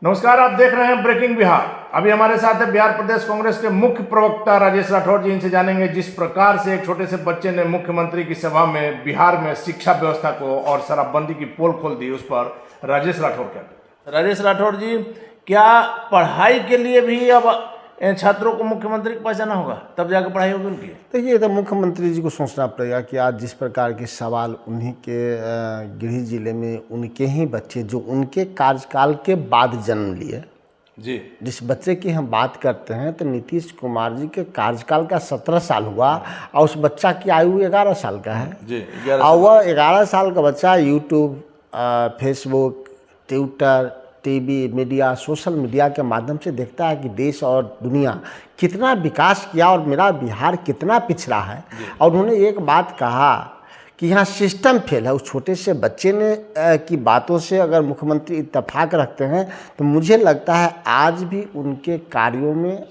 नमस्कार, आप देख रहे हैं ब्रेकिंग बिहार। अभी हमारे साथ है बिहार प्रदेश कांग्रेस के मुख्य प्रवक्ता राजेश राठौर जी। इनसे जानेंगे जिस प्रकार से एक छोटे से बच्चे ने मुख्यमंत्री की सभा में बिहार में शिक्षा व्यवस्था को और शराबबंदी की पोल खोल दी, उस पर राजेश राठौर क्या कहते हैं। राजेश राठौर जी, क्या पढ़ाई के लिए भी अब छात्रों को मुख्यमंत्री के पास जाना होगा, तब जाकर पढ़ाई होगी उनकी? देखिए, तो मुख्यमंत्री जी को सोचना पड़ेगा कि आज जिस प्रकार के सवाल उन्हीं के गिरिडीह जिले में उनके ही बच्चे जो उनके कार्यकाल के बाद जन्म लिए जी, जिस बच्चे की हम बात करते हैं तो नीतीश कुमार जी के कार्यकाल का 17 साल हुआ और उस बच्चा की आयु 11 साल का है जी, और वह 11 साल का बच्चा YouTube, Facebook, Twitter, TV, media, social media के माध्यम से देखता है कि देश और दुनिया कितना विकास किया और मेरा बिहार कितना पिछड़ा है। और उन्होंने एक बात कहा कि यहाँ सिस्टम फेल है। उस छोटे से बच्चे ने की बातों से अगर मुख्यमंत्री इत्तेफाक रखते हैं तो मुझे लगता है आज भी उनके कार्यों में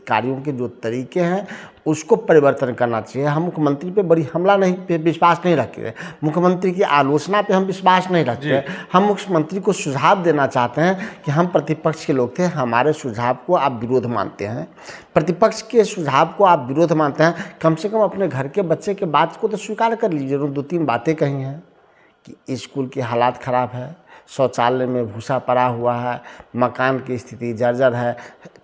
कार्यों के जो तरीके हैं उसको परिवर्तन करना चाहिए। हम मुख्यमंत्री पे बड़ी हमला नहीं पे विश्वास नहीं रखते, मुख्यमंत्री की आलोचना पे हम विश्वास नहीं रखते। हम मुख्यमंत्री को सुझाव देना चाहते हैं कि हम प्रतिपक्ष के लोग थे, हमारे सुझाव को आप विरोध मानते हैं, प्रतिपक्ष के सुझाव को आप विरोध मानते हैं, कम से कम अपने घर के बच्चे के बात को तो स्वीकार कर लीजिए। दो तीन बातें कही हैं कि स्कूल की हालात ख़राब है, शौचालय में भूसा पड़ा हुआ है, मकान की स्थिति जर्जर है,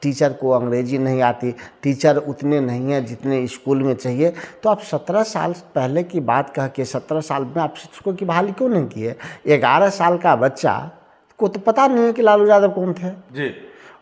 टीचर को अंग्रेजी नहीं आती, टीचर उतने नहीं हैं जितने स्कूल में चाहिए। तो आप 17 साल पहले की बात कह के 17 साल में आप शिक्षकों की बहाली क्यों नहीं की है? 11 साल का बच्चा को तो पता नहीं है कि लालू यादव कौन थे जी,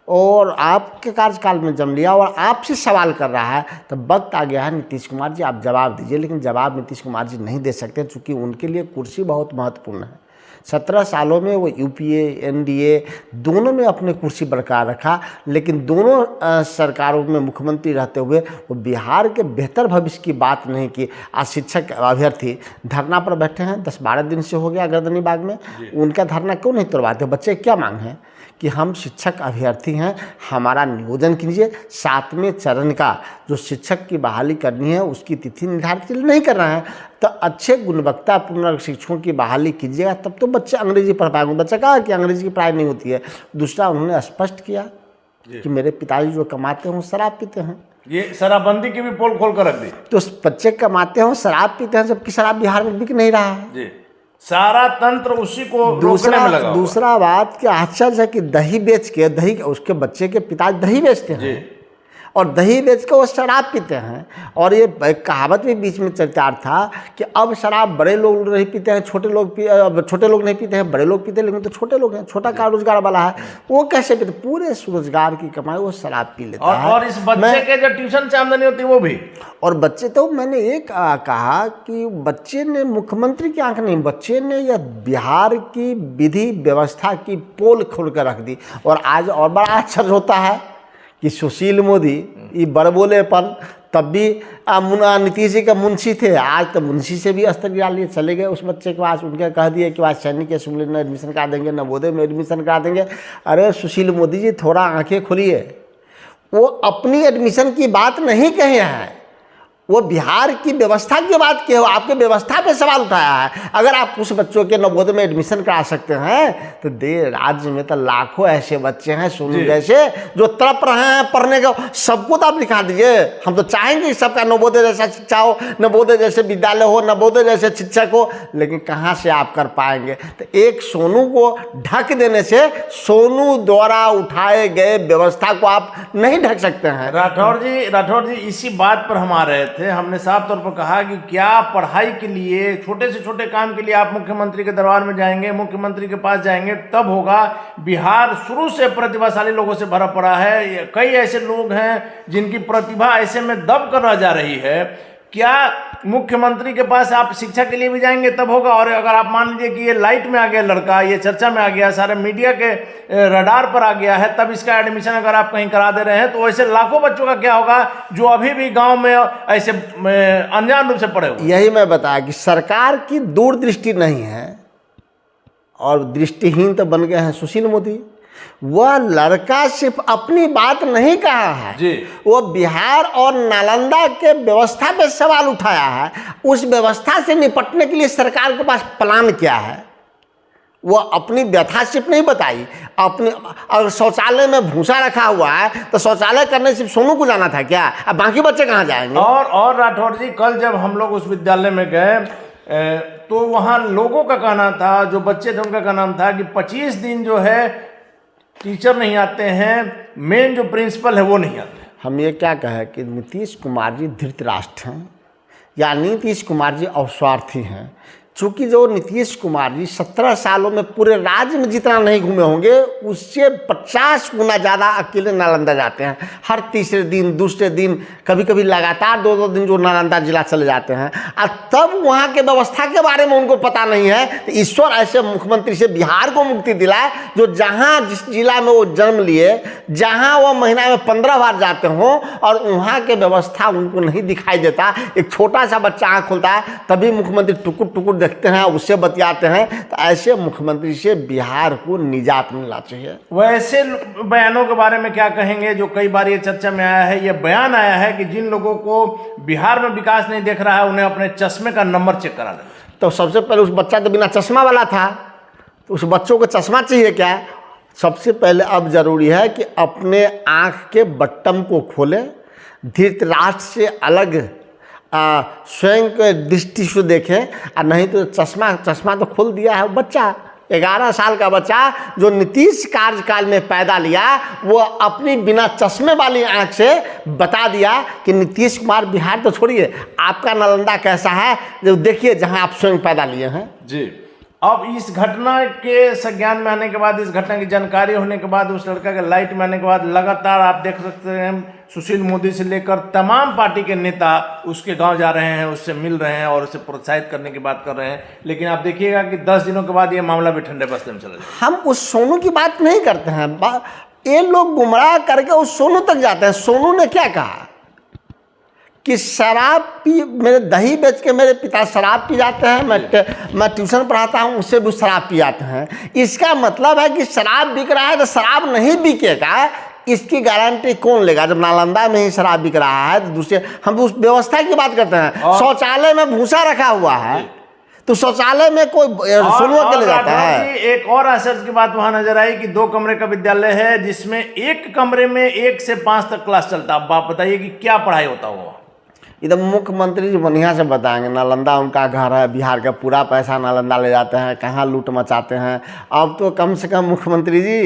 और आपके कार्यकाल में जन्म लिया और आपसे सवाल कर रहा है। तो वक्त आ गया है नीतीश कुमार जी, आप जवाब दीजिए। लेकिन जवाब नीतीश कुमार जी नहीं दे सकते चूँकि उनके लिए कुर्सी बहुत महत्वपूर्ण है। 17 सालों में वो यूपीए, एनडीए दोनों में अपने कुर्सी बरकरार रखा, लेकिन दोनों सरकारों में मुख्यमंत्री रहते हुए वो बिहार के बेहतर भविष्य की बात नहीं की। आज शिक्षक अभ्यर्थी धरना पर बैठे हैं, 10-12 दिन से हो गया गर्दनी बाग में, उनका धरना क्यों नहीं तोड़वाते? बच्चे क्या मांग है कि हम शिक्षक अभ्यर्थी हैं, हमारा नियोजन कीजिए। 7वें चरण का जो शिक्षक की बहाली करनी है उसकी तिथि निर्धारित नहीं कर रहे हैं, तो अच्छे गुणवत्तापूर्ण शिक्षकों की बहाली कीजिएगा, तब तो बच्चे अंग्रेजी पढ़ पाएंगे। बच्चा कहा कि अंग्रेजी की पढ़ाई नहीं होती है। दूसरा, उन्होंने स्पष्ट किया कि मेरे पिताजी जो कमाते हैं शराब पीते हैं। ये शराबबंदी की भी पोल खोल कर रख दी। तो बच्चे कमाते हैं शराब पीते हैं, जबकि शराब बिहार में बिक नहीं रहा है जी। सारा तंत्र उसी को रोकने में लगा। दूसरा बात कि आश्चर्य है कि दही बेच के उसके बच्चे के पिता दही बेचते हैं और दही बेच के वो शराब पीते हैं। और ये कहावत भी बीच में चर्चा था कि अब शराब बड़े लोग नहीं पीते हैं, छोटे लोग नहीं पीते हैं, बड़े लोग पीते हैं, लेकिन तो छोटे लोग हैं, छोटा का रोजगार वाला है, वो कैसे पीते? पूरे रोजगार की कमाई वो शराब पी लेता है। और इस बच्चे के जो ट्यूशन से आमदनी होती है वो भी। और बच्चे, तो मैंने ये कहा कि बच्चे ने मुख्यमंत्री की आंख नहीं, बच्चे ने यह बिहार की विधि व्यवस्था की पोल खोल कर रख दी। और आज और बड़ा आश्चर्य होता है कि सुशील मोदी ये बड़बोलेपन, तब भी नीतीश जी के मुंशी थे, आज तो मुंशी से भी अस्तर गिरा लिए, चले गए उस बच्चे के पास, उनके कह दिए कि आज सैनिक स्कूल में एडमिशन करा देंगे, नवोदय में एडमिशन करा देंगे। अरे सुशील मोदी जी, थोड़ा आंखें खोलिए। वो अपनी एडमिशन की बात नहीं कहे हैं, वो बिहार की व्यवस्था की बात की है, आपके व्यवस्था पे सवाल उठाया है। अगर आप उस बच्चों के नवोदय में एडमिशन करा सकते हैं तो राज्य में तो लाखों ऐसे बच्चे हैं सोनू जैसे जो तड़प रहे हैं पढ़ने का, सबको तो आप लिखा दीजिए। हम तो चाहेंगे सबका नवोदय जैसा शिक्षा हो, नवोदय जैसे विद्यालय हो, नवोदय जैसे शिक्षक हो, लेकिन कहाँ से आप कर पाएंगे? तो एक सोनू को ढक देने से सोनू द्वारा उठाए गए व्यवस्था को आप नहीं ढक सकते हैं। राठौर जी इसी बात पर हम आ रहे थे। हमने साफ तौर पर कहा कि क्या पढ़ाई के लिए, छोटे से छोटे काम के लिए आप मुख्यमंत्री के दरबार में जाएंगे, मुख्यमंत्री के पास जाएंगे, तब होगा। बिहार शुरू से प्रतिभाशाली लोगों से भरा पड़ा है। कई ऐसे लोग हैं जिनकी प्रतिभा ऐसे में दब कर रह जा रही है। क्या मुख्यमंत्री के पास आप शिक्षा के लिए भी जाएंगे तब होगा? और अगर आप मान लीजिए कि ये लाइट में आ गया लड़का, ये चर्चा में आ गया, सारे मीडिया के रडार पर आ गया है, तब इसका एडमिशन अगर आप कहीं करा दे रहे हैं, तो ऐसे लाखों बच्चों का क्या होगा जो अभी भी गांव में ऐसे अनजान रूप से पड़े हुए? यही मैं बताया कि सरकार की दूरदृष्टि नहीं है और दृष्टिहीन तो बन गए हैं सुशील मोदी। वह लड़का सिर्फ अपनी बात नहीं कहा है जी। वो बिहार और नालंदा के व्यवस्था पे सवाल उठाया है। उस व्यवस्था से निपटने के लिए सरकार के पास प्लान क्या है, वो अपनी व्यथा सिर्फ नहीं बताई। अपनी अगर शौचालय में भूसा रखा हुआ है तो शौचालय करने सिर्फ सोनू को जाना था क्या, अब बाकी बच्चे कहाँ जाएंगे? और राठौर जी, कल जब हम लोग उस विद्यालय में गए तो वहाँ लोगों का कहना था, जो बच्चे थे उनका कहना था कि 25 दिन जो है टीचर नहीं आते हैं, मेन जो प्रिंसिपल है वो नहीं आते। हम ये क्या कहें कि नीतीश कुमार जी धृतराष्ट्र हैं या नीतीश कुमार जी अवस्वार्थी हैं। चूँकि जो नीतीश कुमार जी 17 सालों में पूरे राज्य में जितना नहीं घूमे होंगे उससे 50 गुना ज़्यादा अकेले नालंदा जाते हैं। हर तीसरे दिन, दूसरे दिन, कभी कभी लगातार 2-2 दिन जो नालंदा जिला चले जाते हैं, और तब वहाँ के व्यवस्था के बारे में उनको पता नहीं है। तो ईश्वर ऐसे मुख्यमंत्री से बिहार को मुक्ति दिलाए जो जहाँ जिस जिला में वो जन्म लिए, जहाँ वो महीना में 15 बार जाते हों और वहाँ के व्यवस्था उनको नहीं दिखाई देता। एक छोटा सा बच्चा आँख खोलता है तभी मुख्यमंत्री टुकुर टुकुर देखते हैं, उससे बतियाते हैं। तो ऐसे मुख्यमंत्री से बिहार को निजात मिलना चाहिए। वैसे बयानों के बारे में क्या कहेंगे जो कई बार ये चर्चा में आया है? ये बयान आया है कि जिन लोगों को बिहार में विकास नहीं देख रहा है उन्हें अपने चश्मे का नंबर चेक करा देना। तो सबसे पहले उस बच्चा तो बिना चश्मा वाला था, तो उस बच्चों को चश्मा चाहिए क्या? सबसे पहले अब जरूरी है कि अपने आँख के बट्टम को खोले, धृतराष्ट्र से अलग स्वयं के दृष्टि से देखें, और नहीं तो चश्मा तो खोल दिया है। बच्चा 11 साल का बच्चा जो नीतीश कार्यकाल में पैदा लिया, वो अपनी बिना चश्मे वाली आंख से बता दिया कि नीतीश कुमार बिहार तो छोड़िए, आपका नालंदा कैसा है जो देखिए जहां आप स्वयं पैदा लिए हैं। जी। अब इस घटना के संज्ञान में आने के बाद, इस घटना की जानकारी होने के बाद, उस लड़का के लाइट में आने के बाद लगातार आप देख सकते हैं सुशील मोदी से लेकर तमाम पार्टी के नेता उसके गांव जा रहे हैं, उससे मिल रहे हैं और उसे प्रोत्साहित करने की बात कर रहे हैं। लेकिन आप देखिएगा कि 10 दिनों के बाद ये मामला भी ठंडे बस्ते में चला जाएगा। हम उस सोनू की बात नहीं करते हैं, ये लोग गुमराह करके उस सोनू तक जाते हैं। सोनू ने क्या कहा कि शराब पी, मेरे दही बेच के मेरे पिता शराब पी जाते हैं, मैं ट्यूशन पढ़ाता हूँ, उससे भी शराब पी जाते हैं। इसका मतलब है कि शराब बिक रहा है तो शराब नहीं बिकेगा, इसकी गारंटी कौन लेगा? जब नालंदा में ही शराब बिक रहा है तो दूसरे, हम उस व्यवस्था की बात करते हैं। शौचालय में भूसा रखा हुआ है तो शौचालय में कोई सोनुआ के ले जाता है। एक और आश्चर्य की बात वहां नजर आई कि 2 कमरे का विद्यालय है जिसमें एक कमरे में 1 से 5 तक क्लास चलता। अब आप बताइए कि क्या पढ़ाई होता होगा? इधर मुख्यमंत्री जी बढ़िया से बताएंगे। नालंदा उनका घर है, बिहार का पूरा पैसा नालंदा ले जाते हैं, कहाँ लूट मचाते हैं। अब तो कम से कम मुख्यमंत्री जी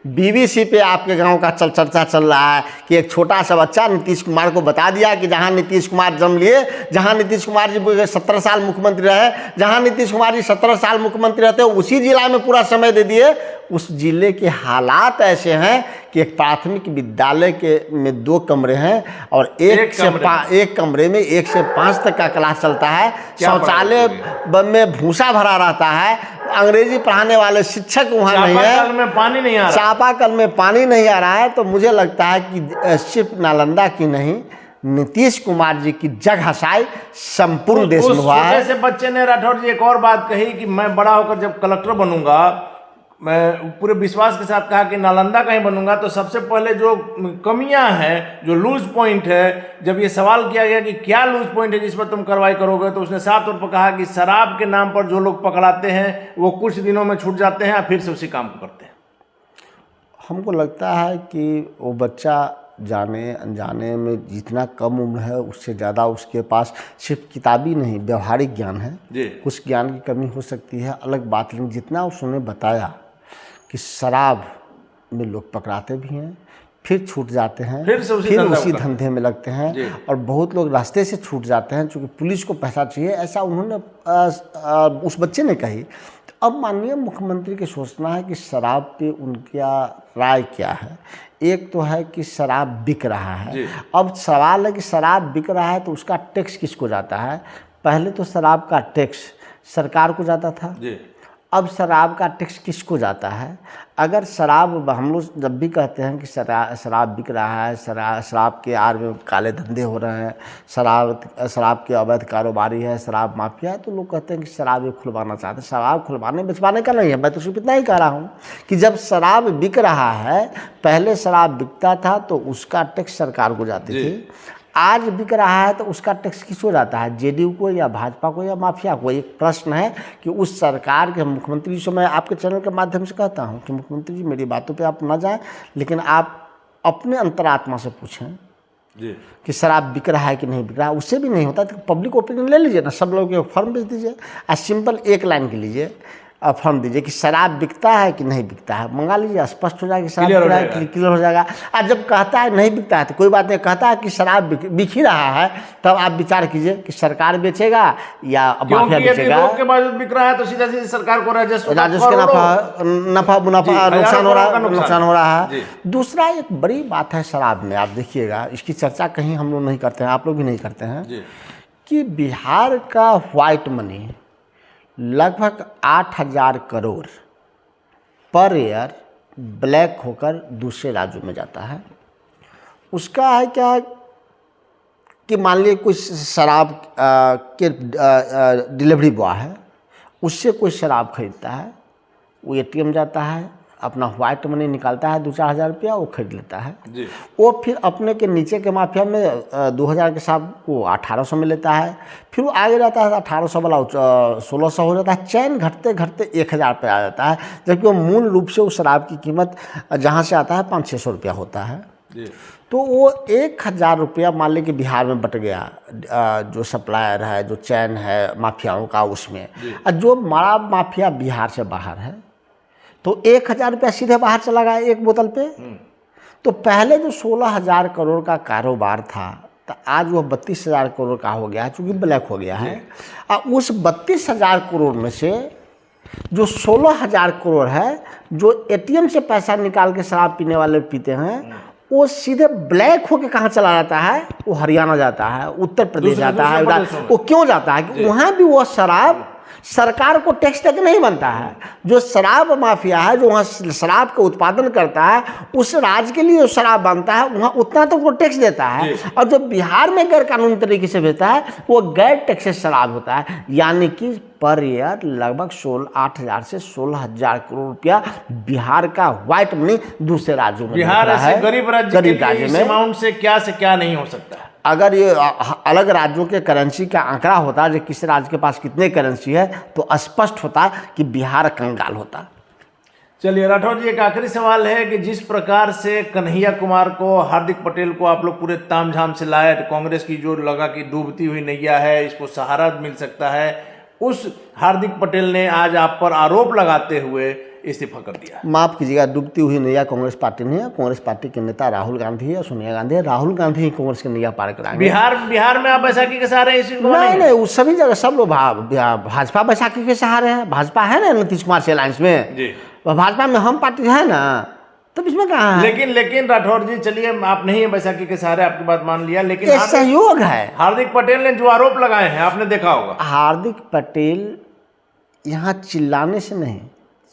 बीबीसी पे आपके गांव का चर्चा चल रहा है कि एक छोटा सा बच्चा नीतीश कुमार को बता दिया कि जहां नीतीश कुमार जन्म लिए, जहां नीतीश कुमार जी 17 साल मुख्यमंत्री रहे, जहां नीतीश कुमार जी 17 साल मुख्यमंत्री रहते उसी जिला में पूरा समय दे दिए। उस जिले के हालात ऐसे हैं कि एक प्राथमिक विद्यालय में 2 कमरे हैं और एक कमरे में 1 से 5 तक का क्लास चलता है। शौचालय में भूसा भरा रहता है, अंग्रेजी पढ़ाने वाले शिक्षक वहाँ नहीं है, चापाकल में पानी नहीं आ रहा, चापाकल में पानी नहीं आ रहा है। तो मुझे लगता है कि सिर्फ नालंदा की नहीं, नीतीश कुमार जी की जग हसाई संपूर्ण देश में हुआ है। छोटे से बच्चे ने राठौर जी एक और बात कही कि मैं बड़ा होकर जब कलेक्टर बनूंगा, मैं पूरे विश्वास के साथ कहा कि नालंदा कहीं बनूंगा तो सबसे पहले जो कमियां हैं, जो लूज पॉइंट है, जब ये सवाल किया गया कि क्या लूज पॉइंट है जिस पर तुम कार्रवाई करोगे, तो उसने साफ तौर पर कहा कि शराब के नाम पर जो लोग पकड़ाते हैं वो कुछ दिनों में छूट जाते हैं, फिर से उसी काम को करते हैं। हमको लगता है कि वो बच्चा जाने अनजाने में जितना कम उम्र है उससे ज़्यादा उसके पास सिर्फ किताबी नहीं व्यवहारिक ज्ञान है जी। कुछ ज्ञान की कमी हो सकती है, अलग बात। लेकिन जितना उसने बताया कि शराब में लोग पकड़ाते भी हैं, फिर छूट जाते हैं, फिर उसी धंधे में लगते हैं, और बहुत लोग रास्ते से छूट जाते हैं चूँकि पुलिस को पैसा चाहिए, ऐसा उन्होंने उस बच्चे ने कही। तो अब माननीय मुख्यमंत्री की सोचना है कि शराब पे उनका राय क्या है। एक तो है कि शराब बिक रहा है, अब सवाल है कि शराब बिक रहा है तो उसका टैक्स किसको जाता है? पहले तो शराब का टैक्स सरकार को जाता था, अब शराब का टैक्स किसको जाता है? अगर शराब, हम लोग जब भी कहते हैं कि शराब बिक रहा है, शराब के आड़ में काले धंधे हो रहे हैं, शराब के अवैध कारोबारी है, शराब माफिया है, तो लोग कहते हैं कि शराब ये खुलवाना चाहते हैं। शराब खुलवाने बेचवाने का नहीं है, मैं तो सिर्फ इतना ही कह रहा हूँ कि जब शराब बिक रहा है, पहले शराब बिकता था तो उसका टैक्स सरकार को जाती थी, आज बिक रहा है तो उसका टैक्स किसको जाता है? जेडीयू को या भाजपा को या माफिया को? एक प्रश्न है कि उस सरकार के मुख्यमंत्री से मैं आपके चैनल के माध्यम से कहता हूं कि मुख्यमंत्री जी मेरी बातों पे आप ना जाएं, लेकिन आप अपने अंतरात्मा से पूछें जी कि शराब बिक रहा है कि नहीं बिक रहा है। उससे भी नहीं होता तो पब्लिक ओपिनियन ले लीजिए ना, सब लोग एक फॉर्म भेज दीजिए, सिंपल एक लाइन के लीजिए, फॉर्म दीजिए कि शराब बिकता है कि नहीं बिकता है, मंगा लीजिए, स्पष्ट हो जाएगा कि शराब बिक रहा है, क्लियर हो जाएगा। और जब कहता है नहीं बिकता है तो कोई बात नहीं, कहता है कि शराब बिक ही रहा है, तब आप विचार कीजिए कि सरकार बेचेगा या माफिया बेचेगा। के बाद बिक रहा है तो सीधा सीधा सरकार को राजस्व के नफा मुनाफा नुकसान हो रहा है। दूसरा एक बड़ी बात है शराब में, आप देखिएगा, इसकी चर्चा कहीं हम लोग नहीं करते हैं, आप लोग भी नहीं करते हैं, कि बिहार का व्हाइट मनी लगभग 8,000 करोड़ पर ईयर ब्लैक होकर दूसरे राज्यों में जाता है। उसका है क्या कि मान लीजिए कोई शराब के डिलीवरी बॉय है, उससे कोई शराब खरीदता है, वो एटीएम जाता है, अपना व्हाइट मनी निकालता है 2-4 हज़ार रुपया, वो खरीद लेता है जी। वो फिर अपने के नीचे के माफिया में 2,000 के साथ वो 1,800 में लेता है, फिर वो आगे जाता है 1,800 वाला 1,600 हो जाता है, चैन घटते घटते 1,000 पे आ जाता है, जबकि वो मूल रूप से उस शराब की कीमत जहाँ से आता है 500-600 रुपया होता है जी। तो वो 1,000 रुपया मान लें कि बिहार में बट गया, जो सप्लायर है, जो चैन है माफियाओं का, उसमें, और जो बड़ा माफिया बिहार से बाहर है तो 1,000 रुपया सीधे बाहर चला गया एक बोतल पे। तो पहले जो 16,000 करोड़ का कारोबार था, तो आज वो 32,000 करोड़ का हो गया है, चूँकि ब्लैक हो गया है। और उस 32,000 करोड़ में से जो 16,000 करोड़ है, जो एटीएम से पैसा निकाल के शराब पीने वाले पीते हैं, वो सीधे ब्लैक होके कहाँ चला जाता है? वो हरियाणा जाता है, उत्तर प्रदेश जाता है। वो क्यों जाता है? कि वहाँ भी वो शराब सरकार को टैक्स तक नहीं बनता है। जो शराब माफिया है, जो वहाँ शराब का उत्पादन करता है, उस राज्य के लिए जो शराब बनता है वहाँ उतना तो वो टैक्स देता है, और जो बिहार में गैर कानूनी तरीके से बेचता है वो गैर टैक्सेस शराब होता है। यानी कि पर ईयर लगभग 8,000 से 16,000 करोड़ रुपया बिहार का व्हाइट मनी दूसरे राज्यों में। बिहार ऐसे गरीब राज्य में अमाउंट से क्या नहीं हो सकता है। अगर ये अलग राज्यों के करेंसी का आंकड़ा होता, जो किस राज्य के पास कितने करेंसी है, तो स्पष्ट होता कि बिहार कंगाल होता। चलिए राठौर जी, एक आखिरी सवाल है कि जिस प्रकार से कन्हैया कुमार को, हार्दिक पटेल को आप लोग पूरे तामझाम से लाए, कांग्रेस की जो लगा कि डूबती हुई नैया है, इसको सहारा मिल सकता है, उस हार्दिक पटेल ने आज आप पर आरोप लगाते हुए इस्तीफा कर दिया। माफ कीजिएगा, डूबती हुई नैया कांग्रेस पार्टी नहीं है। कांग्रेस पार्टी के नेता राहुल गांधी है, सोनिया गांधी है। राहुल गांधी ही कांग्रेस की नैया पार कराएंगे। बिहार में आप बैसाखी के सहारे हैं? नहीं, वो सभी जगह सब लोग भाजपा बैसाखी के सहारे हैं। भाजपा है ना नीतीश कुमार से अलायंस में, भाजपा में हम पार्टी है ना, तो इसमें कहाँ है? लेकिन राठौर जी, चलिए आप नहीं है बैसाखी के सहारे, आपकी बात मान लिया, लेकिन ये सहयोग है। हार्दिक पटेल ने जो आरोप लगाए हैं, आपने देखा होगा। हार्दिक पटेल यहाँ चिल्लाने से नहीं,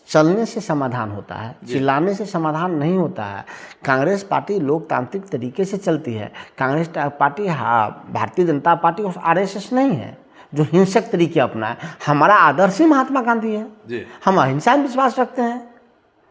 चलने से समाधान होता है, चिल्लाने से समाधान नहीं होता है। कांग्रेस पार्टी लोकतांत्रिक तरीके से चलती है। Congress party Bharatiya Janata party RSS नहीं है जो हिंसक तरीके अपनाए। हमारा आदर्श ही महात्मा गांधी है। हम अहिंसा में विश्वास रखते हैं,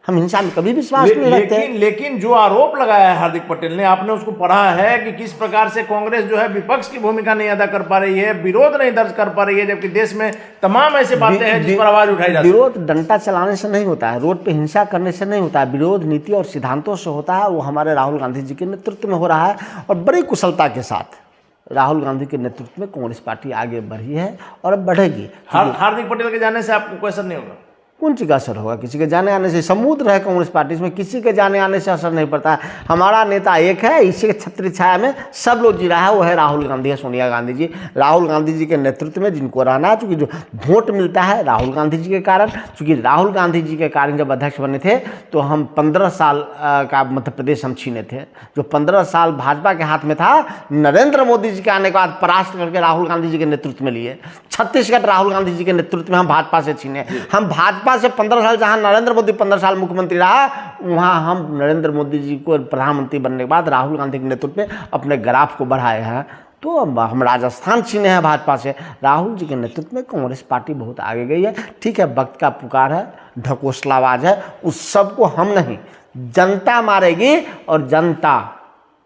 हम हिंसा में कभी विश्वास नहीं रखते। लेकिन जो आरोप लगाया है हार्दिक पटेल ने, आपने उसको पढ़ा है कि किस प्रकार से कांग्रेस जो है विपक्ष की भूमिका नहीं अदा कर पा रही है, विरोध नहीं दर्ज कर पा रही है, जबकि देश में तमाम ऐसे बातें हैं जिस पर आवाज उठाई जाती है। विरोध डंडा चलाने से नहीं होता है, रोड पे हिंसा करने से नहीं होता है, विरोध नीति और सिद्धांतों से होता है। वो हमारे राहुल गांधी जी के नेतृत्व में हो रहा है, और बड़ी कुशलता के साथ राहुल गांधी के नेतृत्व में कांग्रेस पार्टी आगे बढ़ी है और अब बढ़ेगी। हार्दिक पटेल के जाने से आपको कोई असर नहीं होगा? कौन सी का असर होगा? किसी के जाने आने से समुद्र है कांग्रेस पार्टी, इसमें किसी के जाने आने से असर नहीं पड़ता है। हमारा नेता एक है, इसी के छत्र छाया में सब लोग जी रहा है, वो है राहुल गांधी है, सोनिया गांधी जी। राहुल गांधी जी के नेतृत्व में जिनको रहना है, चूँकि जो वोट मिलता है राहुल गांधी जी के कारण, चूँकि राहुल गांधी जी के कारण जब अध्यक्ष बने थे तो हम 15 साल का मध्य प्रदेश हम छीने थे। जो 15 साल भाजपा के हाथ में था, नरेंद्र मोदी जी के आने के बाद परास्त करके राहुल गांधी जी के नेतृत्व में लिए। छत्तीसगढ़ राहुल गांधी जी के नेतृत्व में हम भाजपा से छीने। हम भाजपा से 15 साल, जहां नरेंद्र मोदी 15 साल मुख्यमंत्री रहा, वहां हम नरेंद्र मोदी जी को प्रधानमंत्री बनने के बाद राहुल गांधी के नेतृत्व में अपने ग्राफ को बढ़ाए हैं। तो हम राजस्थान छीने हैं भाजपा से। राहुल जी के नेतृत्व में कांग्रेस पार्टी बहुत आगे गई है। ठीक है, वक्त का पुकार है, ढकोसलाबाज है, उस सब को हम नहीं, जनता मारेगी। और जनता,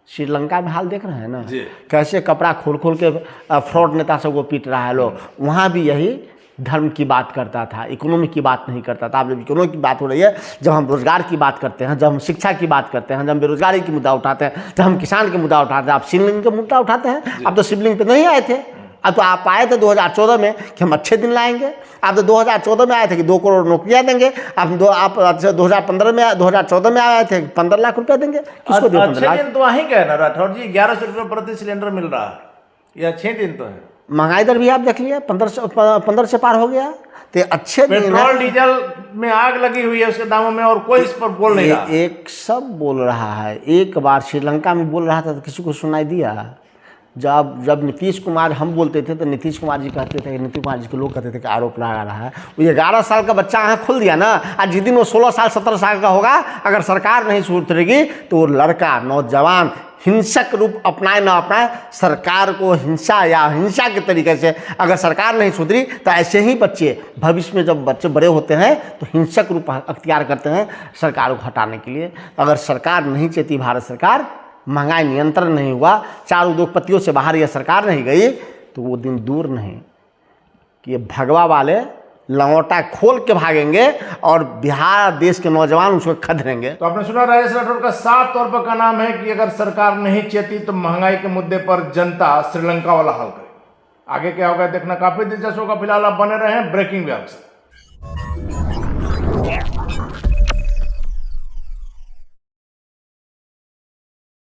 श्रीलंका में हाल देख रहे हैं ना, कैसे कपड़ा खोल खोल के फ्रॉड नेता सबको पीट रहा है लोग। वहाँ भी यही धर्म की बात करता था, इकोनॉमी की बात नहीं करता था। अब जब इकोनॉमी की बात हो रही है, जब हम रोजगार की बात करते हैं, जब हम शिक्षा की बात करते हैं, जब हम बेरोजगारी की मुद्दा उठाते हैं, जब हम किसान के मुद्दा उठाते हैं, आप शिवलिंग का मुद्दा उठाते हैं। अब तो शिवलिंग पे नहीं आए थे, अब तो आप आए थे 2014 में कि हम अच्छे दिन लाएंगे। आप तो 2014 में आए थे कि 2 करोड़ नौकरियां देंगे। आप 2015 में 2014 में आए थे 15 लाख रुपया देंगे। किसको दिया 15 लाख? दिन तो वहीं गए ना राठौर जी, 1100 रुपये प्रति सिलेंडर मिल रहा है, ये अच्छे दिन तो है। महंगाई दर भी आप देख लिए, 15 से पार हो गया। तो अच्छे दिन, पेट्रोल डीजल में आग लगी हुई है उसके दामों में, और कोई इस पर बोल नहीं रहा। एक सब बोल रहा है। एक बार श्रीलंका में बोल रहा था तो किसी को सुनाई दिया? जब नीतीश कुमार, हम बोलते थे तो नीतीश कुमार जी कहते थे, नीतीश कुमार जी के लोग कहते थे कि आरोप लगा रहा है। वो 11 साल का बच्चा आँख खोल दिया ना। आज जिस दिन वो 16 साल 17 साल का होगा, अगर सरकार नहीं सुधरेगी तो वो लड़का, नौजवान हिंसक रूप अपनाए ना अपनाए, सरकार को हिंसा या हिंसा के तरीके से अगर सरकार नहीं सुधरी तो ऐसे ही बच्चे भविष्य में, जब बच्चे बड़े होते हैं तो हिंसक रूप अख्तियार करते हैं सरकार को हटाने के लिए। अगर सरकार नहीं चाहती, भारत सरकार, महंगाई नियंत्रण नहीं हुआ, 4 उद्योगपतियों से बाहर यह सरकार नहीं गई, तो वो दिन दूर नहीं कि ये भगवा वाले लंगोटा खोल के भागेंगे और बिहार देश के नौजवान उसको खदेड़ेंगे। तो आपने सुना राजेश राठौर का साफ तौर पर का नाम है कि अगर सरकार नहीं चाहती तो महंगाई के मुद्दे पर जनता श्रीलंका वाला हाल करे। आगे क्या होगा देखना काफी दिलचस्प होगा। फिलहाल आप बने रहे हैं ब्रेकिंग व्याप से।